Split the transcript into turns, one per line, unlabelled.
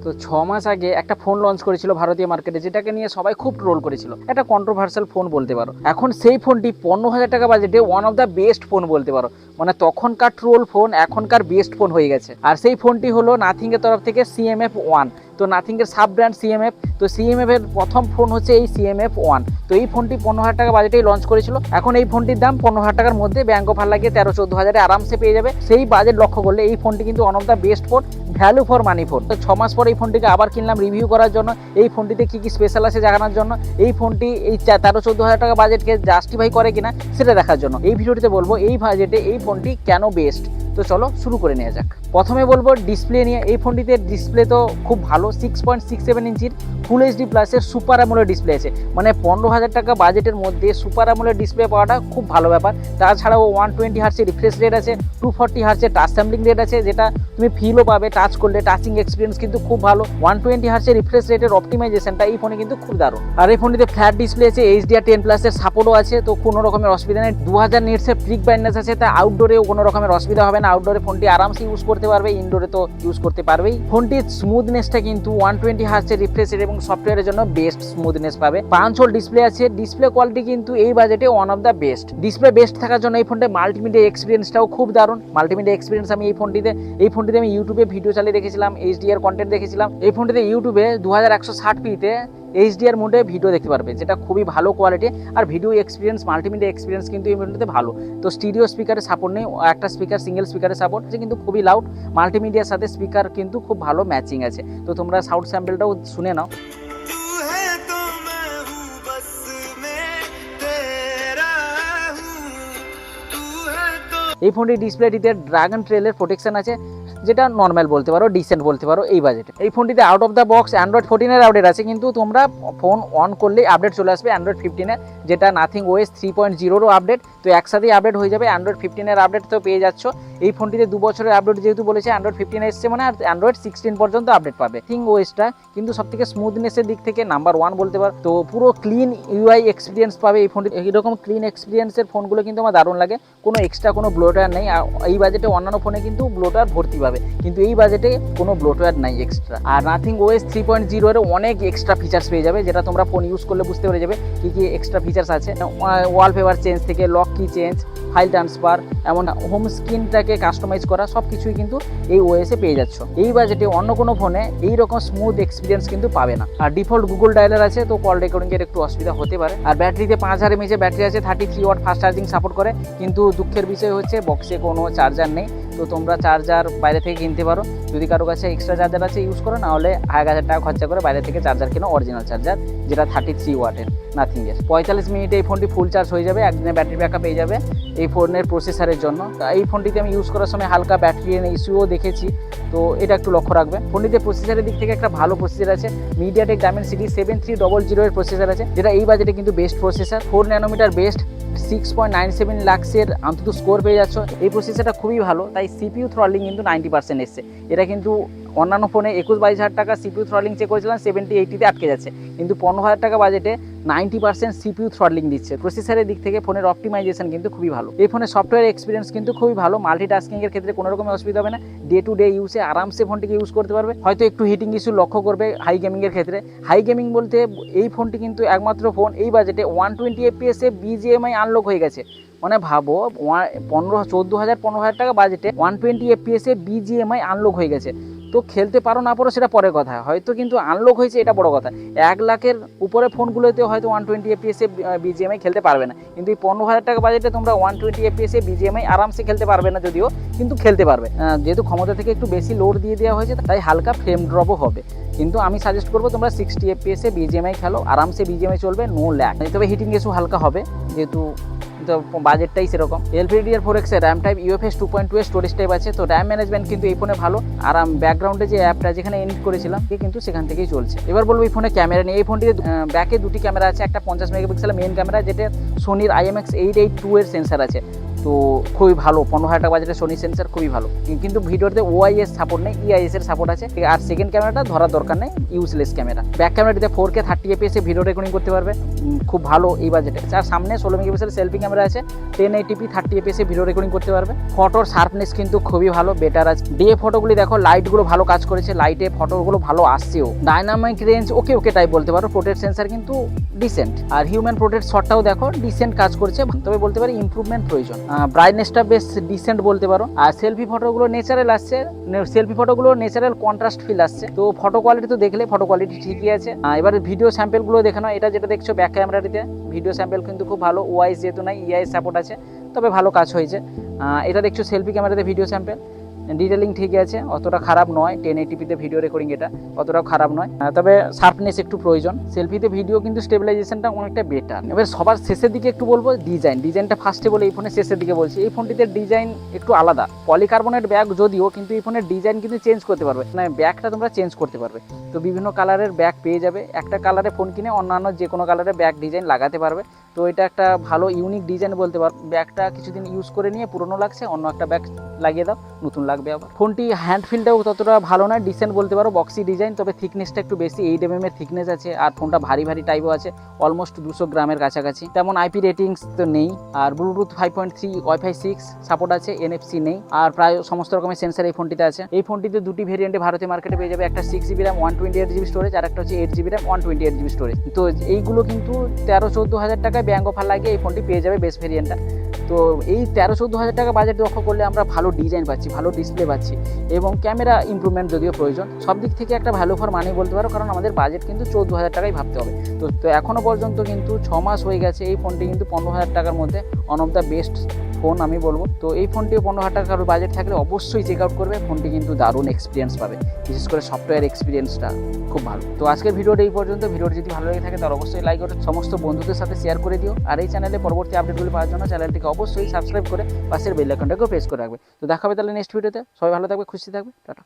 তো 6 মাস আগে একটা ফোন লঞ্চ করেছিল ভারতীয় মার্কেটে, যেটাকে নিয়ে সবাই খুব ট্রোল করেছিল। একটা কন্ট্রোভার্সিয়াল ফোন বলতে পারো। এখন সেই ফোনটি 15,000 টাকা বাজেটে one of the best phone বলতে পারো। মানে তখনকার ট্রোল ফোন এখনকার বেস্ট ফোন হয়ে গেছে। আর সেই ফোনটি হলো নাথিং এর তরফ থেকে CMF 1। তো নাথিং এর সাব ব্র্যান্ড CMF। তো CMF এর প্রথম ফোন হচ্ছে এই CMF 1। তো এই ফোনটি 15,000 টাকা বাজেটেই লঞ্চ করেছিল। এখন এই ফোনটির দাম 15,000 টাকার মধ্যে ব্যাংক অফার লাগিয়ে 13-14 হাজারে আরামসে পেয়ে যাবে। সেই বাজেট লক্ষ্য করলে এই ফোনটি কিন্তু one of the best phone, value for money phone. তো 6 মাস পর এই ফোনটিকে আবার কিনলাম রিভিউ করার জন্য, এই ফোনটিতে কি কি স্পেশাল আছে জানানোর জন্য, এই ফোনটি এই 13-14 হাজার টাকা বাজেটকে জাস্টিফাই করে কিনা সেটা দেখার জন্য এই ভিডিওটিতে বলবো এই বাজেটে এই ফোনটি কেন বেস্ট। তো চলো শুরু করে নেওয়া যাক। প্রথমে বলবো ডিসপ্লে নিয়ে। এই ফোনটিতে ডিসপ্লে তো খুব ভালো, 6.67 ইঞ্চির ফুল HD প্লাসের সুপার অ্যামোলেড ডিসপ্লে আছে। মানে 15,000 টাকা বাজেটের মধ্যে সুপার অ্যামোলেড ডিসপ্লে পাওয়াটা খুব ভালো ব্যাপার। তাছাড়াও 120 হার্টসের রিফ্রেশ রেট আছে, 240 হার্টসের টাচ স্যাম্পলিং রেট আছে, যেটা তুমি ফিলও পাবে টাচ করলে। টাচিং এক্সপিরিয়েন্স কিন্তু খুব ভালো। 120 হার্টসের রিফ্রেশ রেটের অপটিমাইজেশনটা এই ফোনে কিন্তু খুব দারুণ। আর এই ফোনটিতে ফ্ল্যাট ডিসপ্লে আছে, HDR10 প্লাসের সাপোর্টও আছে, তো কোনো রকমের অসুবিধা নেই। 2000 নিটসের ফ্লিক ব্রাইটনেস আছে, তা আউটডোরেও কোনো রকমের অসুবিধা হবে না। আউটডোরে ফোনটি আরামসে ইউজ করতে পারবে, ইনডোরে তো ইউজ করতে পারবেই। ফোনটির স্মুথনেসটা কিন্তু 120 হার্টসের রিফ্রেশ রেট এবং সফটওয়্যারের জন্য বেস্ট স্মুথনেস পাবে। 5 হোল ডিসপ্লে আছে। ডিসপ্লে কোয়ালিটি কিন্তু এই বাজেটে one of the best. Display best থাকার জন্য এই ফোনটা মাল্টিমিডিয়া এক্সপিরিয়েন্সটাও খুব দারুণ। মাল্টিমিডিয়া এক্সপিরিয়েন্স আমি এই ফোনটিতে আমি ইউটিউবে ভিডিও চালিয়ে দেখেছিলাম, HDR কন্টেন্ট দেখেছিলাম। এই ফোনটিতে ইউটিউবে 2160p-তে HDR মোডে ভিডিও দেখতে পারবে, যেটা খুবই ভালো কোয়ালিটি। আর ভিডিও এক্সপিরিয়েন্স, মাল্টিমিডিয়া এক্সপিরিয়েন্স কিন্তু এই ফোনটিতে ভালো। তো স্টিরিও স্পিকারের সাপোর্ট নেই, একটা স্পিকার সিঙ্গেল স্পিকারের সাপোর্ট আছে, কিন্তু খুবই লাউড। মাল্টিমিডিয়ার সাথে স্পিকার কিন্তু খুব ভালো ম্যাচিং আছে। তো তোমরা সাউন্ড স্যাম্পলটাও শুনে নাও। এই ফোনটির ডিসপ্লেটিতে ড্রাগন ট্রেলের প্রোটেকশন আছে, যেটা নর্মাল বলতে পারো, ডিসেন্ট বলতে পারো এই বাজেটে। এই ফোনটিতে out of the box Android 14 update আছে, কিন্তু তোমরা ফোন অন করলেই আপডেট চলে আসবে অ্যান্ড্রয়েড 15, যেটা নাথিং OS 3.0 আপডেট। তো একসাথেই আপডেট হয়ে যাবে। অ্যান্ড্রয়েড 15 আপডেট তো পেয়ে যাচ্ছ। এই ফোনটিতে 2 বছরের আপডেট যেহেতু বলেছে, অ্যান্ড্রয়েড 15 এসছে মানে আর অ্যান্ড্রয়েড 16 পর্যন্ত আপডেট পাবে। থিং OSটা কিন্তু সবথেকে স্মুথনেসের দিক থেকে নাম্বার 1 বলতে পারো। তো পুরো ক্লিন UI এক্সপিরিয়েন্স পাবে এই ফোনটি। এইরকম ক্লিন এক্সপিরিয়েন্সের ফোনগুলো কিন্তু আমার দারুণ লাগে। কোনো এক্সট্রা কোনো ব্লোটার নেই। আর এই বাজেটে অন্যান্য ফোনে কিন্তু ব্লোটার ভর্তি পাবে, কিন্তু এই বাজেটে কোনো ব্লোটওয়্যার নাই এক্সট্রা। আর নাথিং OS 3.0 এর অনেক এক্সট্রা ফিচার্স পেয়ে যাবে, যেটা তোমরা ফোন ইউজ করলে বুঝতে পেরে যাবে কি কি এক্সট্রা ফিচার্স আছে। ওয়ালপেপার চেঞ্জ থেকে লক কি চেঞ্জ, ফাইল ট্রান্সফার, এমন হোম স্ক্রিনটাকে কাস্টমাইজ করা, সব কিছুই কিন্তু এই OS এ পেয়ে যাচ্ছ। এই বাজেটে অন্য কোনো ফোনে এইরকম স্মুথ এক্সপিরিয়েন্স কিন্তু পাবে না। আর ডিফল্ট গুগল ডায়ালার আছে, তো কল রেকর্ডিংয়ের একটু অসুবিধা হতে পারে। আর ব্যাটারিতে 5000 mAh ব্যাটারি আছে, 33 ওয়াট ফাস্ট চার্জিং সাপোর্ট করে। কিন্তু দুঃখের বিষয় হচ্ছে বক্সে কোনো চার্জার নেই। তো তোমরা চার্জার বাইরে থেকে কিনতে পারো, যদি কারো কাছে এক্সট্রা চার্জার আছে ইউজ করো, না হলে 1000 টাকা খরচা করে বাইরে থেকে চার্জার কেনো, অরিজিনাল চার্জার, যেটা 33 ওয়াটের নাথিং এর। 45 মিনিটে এই ফোনটি ফুল চার্জ হয়ে যাবে, একদিনে ব্যাটারি ব্যাকআপ পেয়ে যাবে এই ফোনের প্রসেসরের জন্য। এই ফোনটিতে আমি ইউজ করার সময় হালকা ব্যাটারি ইস্যুও দেখেছি, তো এটা একটু লক্ষ্য রাখবে। ফোনটিতে প্রসেসরের দিক থেকে একটা ভালো প্রসেসর আছে, Mediatek Dimensity 7300 এর প্রসেসর আছে, যেটা এই বাজেটে কিন্তু বেস্ট প্রসেসর। 4 ন্যানোমিটার বেস্ট, 6.97 লাক্সের অন্তত স্কোর পেয়ে যাচ্ছ। এই প্রসেসরটা খুবই ভালো, তাই CPU থ্রটলিং কিন্তু 90% এসছে। এটা কিন্তু অন্যান্য ফোনে 21-22 হাজার টাকা CPU থ্রটলিং চেক করেছিলাম, 70-80-তে আটকে যাচ্ছে, কিন্তু 15,000 টাকা বাজেটে 90% CPU থ্রটলিং দিচ্ছে। প্রসেসরের দিক থেকে ফোনের অপটিমাইজেশন কিন্তু খুবই ভালো। এই ফোনের সফটওয়্যার এক্সপিরিয়েন্স কিন্তু খুবই ভালো। মাল্টিটাস্কিং এর ক্ষেত্রে কোনো রকমের অসুবিধা হবে না। ডে টু ডে ইউজে আরামসে ফোনটিকে ইউজ করতে পারবে। হয়তো একটু হিটিং ইস্যু লক্ষ্য করবে হাই গেমিং এর ক্ষেত্রে। হাই গেমিং বলতে এই ফোনটি কিন্তু একমাত্র ফোন এই বাজেটে 120 FPS এ BGMI আনলক হয়ে গেছে। মানে ভাবো 15,000 টাকা বাজেটে 120 FPS এ BGMI আনলক হয়ে গেছে। তো খেলতে পারো না পারো সেটা পরের কথা, হয়তো কিন্তু আনলক হয়েছে এটা বড় কথা। 1 লাখের উপরে ফোনগুলোতে হয়তো 120 FPS এ BGMI খেলতে পারবে না, কিন্তু এই 15,000 টাকা বাজেটে তোমরা 120 FPS এ BGMI আরামসে খেলতে পারবে না, যদিও কিন্তু খেলতে পারবে। যেহেতু ক্ষমতা থেকে একটু বেশি লোড দিয়ে দেওয়া হয়েছে, তাই হালকা ফ্রেম ড্রপও হবে। কিন্তু আমি সাজেস্ট করবো তোমরা 60 FPS এ BGMI খেলো, আরামসে BGMI চলবে, নো ল্যাগ। তবে হিটিং ইস্যু হালকা হবে, যেহেতু বাজেটটাই সেরকম। LPDDR4X এর র্যাম টাইপ, UFS 2.2 এর স্টোরেজ টাইপ আছে। তো র্যাম ম্যানেজমেন্ট কিন্তু এই ফোনে ভালো। আর ব্যাকগ্রাউন্ডে যে অ্যাপটা যেখানে এডিট করেছিলাম কিন্তু সেখান থেকেই চলছে। এবার বলবো এই ফোনে ক্যামেরা নিয়ে। এই ফোনটিতে ব্যাকে 2টি ক্যামেরা আছে, একটা 50 মেগাপিক্সেলের মেইন ক্যামেরা, যেটা সোনির IMX882 এর সেন্সার আছে। তো খুবই ভালো, 15,000 টাকা বাজেটে সোনি সেন্সার খুবই ভালো, কিন্তু ভিডিওতে ওআইএস সাপোর্ট নেই, ইআইএস এর সাপোর্ট আছে। আর সেকেন্ড ক্যামেরাটা ধরার দরকার নেই, ইউজলেস ক্যামেরা। ব্যাক ক্যামেরাটিতে 4K 30 fps এ ভিডিও রেকর্ডিং করতে পারবে, খুব ভালো এই বাজেটে। আর সামনে 16 মেগাপিক্সেল সেলফি ক্যামেরা আছে, 1080p 30 fps এ ভিডিও রেকর্ডিং করতে পারবে। ফটোর শার্পনেস কিন্তু খুবই ভালো, বেটার আছে। ডিএ ফটোগুলি দেখো, লাইটগুলো ভালো কাজ করেছে, লাইটে ফটোগুলো ভালো আসছেও। ডাইনামিক রেঞ্জ ওকে ওকে টাইপ বলতে পারো, পোর্ট্রেট সেন্সার কিন্তু ডিসেন্ট। আর হিউম্যান পোর্ট্রেট শটটাও দেখো ডিসেন্ট কাজ করছে, তবে বলতে পারি ইমপ্রুভমেন্ট প্রয়োজন। ব্রাইটনেসটা বেশ ডিসেন্ট বলতে পারো। আর সেলফি ফটোগুলো ন্যাচারাল আসছে, সেলফি ফটোগুলো ন্যাচারাল কন্ট্রাস্ট ফিল আসছে। তো ফটো কোয়ালিটি তো দেখলে, ফটো কোয়ালিটি ঠিকই আছে। এবার ভিডিও স্যাম্পেলগুলো দেখে নাও। এটা যেটা দেখছো ব্যাক ক্যামেরাটিতে ভিডিও স্যাম্পেল কিন্তু খুব ভালো, ওআইএস যেহেতু নাই, ইআইএস সাপোর্ট আছে, তবে ভালো কাজ হয়েছে। এটা দেখছো সেলফি ক্যামেরাতে ভিডিও স্যাম্পেল, ডিটেলিং ঠিক আছে, অতটা খারাপ নয়। 1080p ভিডিও রেকর্ডিং এটা অতটাও খারাপ নয়, তবে শার্পনেস একটু প্রয়োজন। সেলফিতে ভিডিও কিন্তু স্টেবিলাইজেশনটা অনেকটা বেটার। এবার সবার শেষের দিকে একটু বলবো ডিজাইনটা ফার্স্টে বলে এই ফোনের শেষের দিকে বলছি। এই ফোনটিতে ডিজাইন একটু আলাদা, পলিকার্বনেট ব্যাগ যদিও, কিন্তু এই ফোনের ডিজাইন কিন্তু চেঞ্জ করতে পারবে, মানে ব্যাগটা তোমরা চেঞ্জ করতে পারবে। তো বিভিন্ন কালারের ব্যাগ পেয়ে যাবে, একটা কালারে ফোন কিনে অন্যান্য যে কোনো কালারে ব্যাগ ডিজাইন লাগাতে পারবে। তো এটা একটা ভালো ইউনিক ডিজাইন বলতে পারো। ব্যাগটা কিছুদিন ইউজ করে নিয়ে পুরনো লাগছে, অন্য একটা ব্যাগ লাগিয়ে দাও, নতুন লাগবে আবার। ফোনটি হ্যান্ড ফিলটাও ততটা ভালো নয়, ডিসেন্ট বলতে পারো, বক্সি ডিজাইন, তবে থিকনেসটা একটু বেশি, 8mm এর থিকনেস আছে। আর ফোনটা ভারী টাইপও আছে, অলমোস্ট 200 গ্রামের কাছাকাছি। তেমন আইপি রেটিংস তো নেই। আর ব্লুটুথ 5.3, ওয়াইফাই 6 সাপোর্ট আছে, এনএফসি নেই। আর প্রায় সমস্ত রকমের সেন্সার এই ফোনটিতে আছে। এই ফোনটিতে দুটি ভেরিয়েন্টে ভারতীয় মার্কেটে পেয়ে যাবে, একটা 6GB RAM 128GB স্টোরেজ, আর একটা হচ্ছে 8GB RAM 128GB স্টোরেজ। তো এইগুলো কিন্তু 13-14 হাজার টাকায় ব্যাঙ্ক অফার লাগিয়ে এই ফোনটি পেয়ে যাবে বেস ভেরিয়েন্টটা। তো এই 13-14 হাজার টাকা বাজেট লক্ষ্য করলে আমরা ভালো ডিজাইন পাচ্ছি, ভালো ডিসপ্লে পাচ্ছি, এবং ক্যামেরা ইমপ্রুভমেন্ট যদিও প্রয়োজন। সব দিক থেকে একটা ভ্যালু ফর মানি বলতে পারো, কারণ আমাদের বাজেট কিন্তু 14 হাজার টাকাই ভাবতে হবে। তো এখনও পর্যন্ত কিন্তু 6 মাস হয়ে গেছে, এই ফোনটি কিন্তু 15 হাজার টাকার মধ্যে one of the best phone আমি বলবো। তো এই ফোনটিও 15 হাজার টাকার বাজেট থাকলে অবশ্যই চেক আউট করবে, ফোনটি কিন্তু দারুণ এক্সপিরিয়েন্স পাবে, বিশেষ করে সফটওয়্যার এক্সপিরিয়েন্সটা খুব ভালো। তো আজকের ভিডিওটা এই পর্যন্ত। ভিডিওটি যদি ভালো লেগে থাকে তাহলে অবশ্যই লাইক করে সমস্ত বন্ধুদের সাথে শেয়ার করে দিও। আর এই চ্যানেলে পরবর্তী আপডেটগুলো পাওয়ার জন্য চ্যানেলটিকে অবশ্যই সাবস্ক্রাইব করে পাশের বেল আইকনটাকেও প্রেস করে রাখবে। তো দেখা হবে তাহলে নেক্সট ভিডিওতে। সবাই ভালো থাকবে, খুশি থাকবে, টাটা।